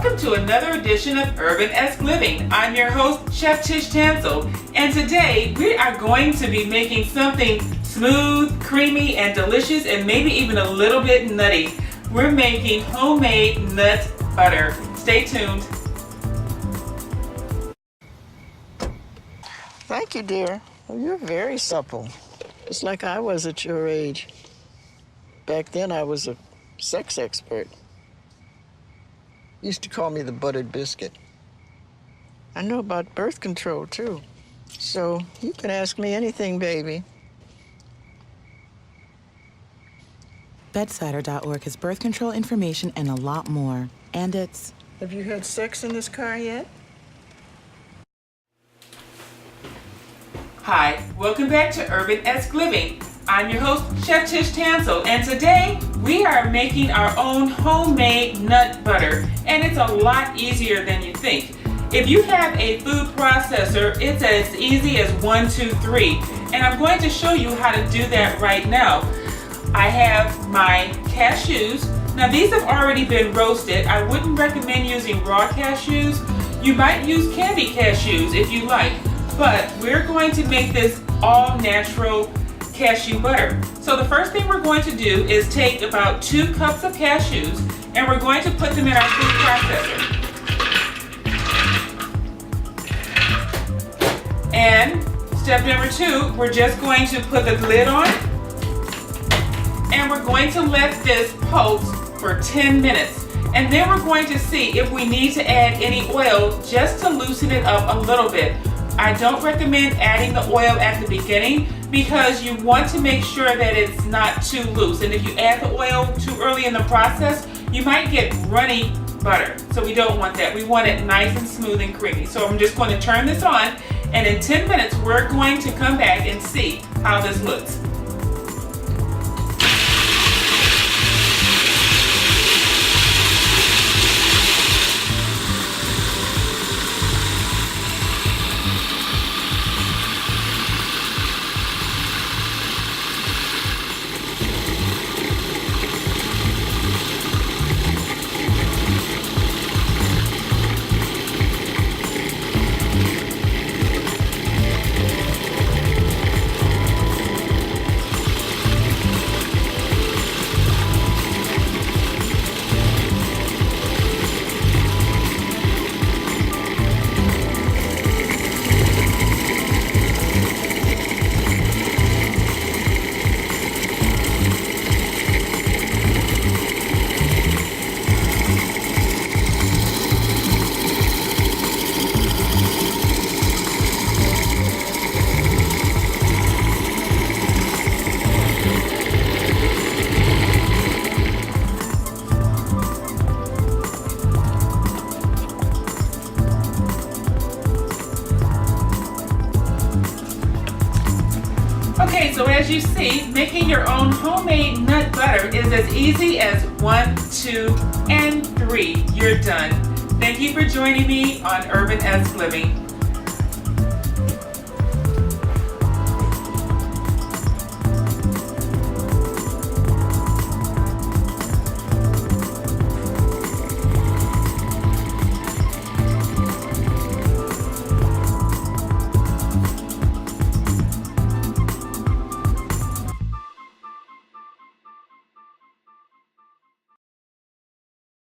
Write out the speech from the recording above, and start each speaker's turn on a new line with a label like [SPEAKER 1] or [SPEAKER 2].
[SPEAKER 1] welcome to another edition of Urbanesque Living. I'm your host, Chef Tish Tansil, and today we are going to be making something smooth, creamy, and delicious, and maybe even a little bit nutty. We're making homemade nut butter. Stay tuned.
[SPEAKER 2] Thank you, dear. Well, you're very supple. Just like I was at your age. Back then, I was a sex expert. Used to call me the buttered biscuit. I know about birth control, too. So you can ask me anything, baby.
[SPEAKER 3] Bedsider.org has birth control information and a lot more. And it's...
[SPEAKER 2] Have you had sex in this car yet?
[SPEAKER 1] Hi, welcome back to Urbanesque Living. I'm your host, Chef Tish Tansil, and today we are making our own homemade nut butter, and it's a lot easier than you think. If you have a food processor, it's as easy as 1, 2, 3, and I'm going to show you how to do that right now. I have my cashews. Now these have already been roasted. I wouldn't recommend using raw cashews. You might use candy cashews if you like. But we're going to make this all natural cashew butter. So the first thing we're going to do is take about 2 cups of cashews and we're going to put them in our food processor. And step number 2, we're just going to put the lid on and we're going to let this pulse for 10 minutes. And then we're going to see if we need to add any oil just to loosen it up a little bit. I don't recommend adding the oil at the beginning because you want to make sure that it's not too loose. And if you add the oil too early in the process, you might get runny butter. So we don't want that. We want it nice and smooth and creamy. So I'm just going to turn this on, and in 10 minutes we're going to come back and see how this looks. Okay, so as you see, making your own homemade nut butter is as easy as 1, 2, and 3. You're done. Thank you for joining me on Urbanesque Living.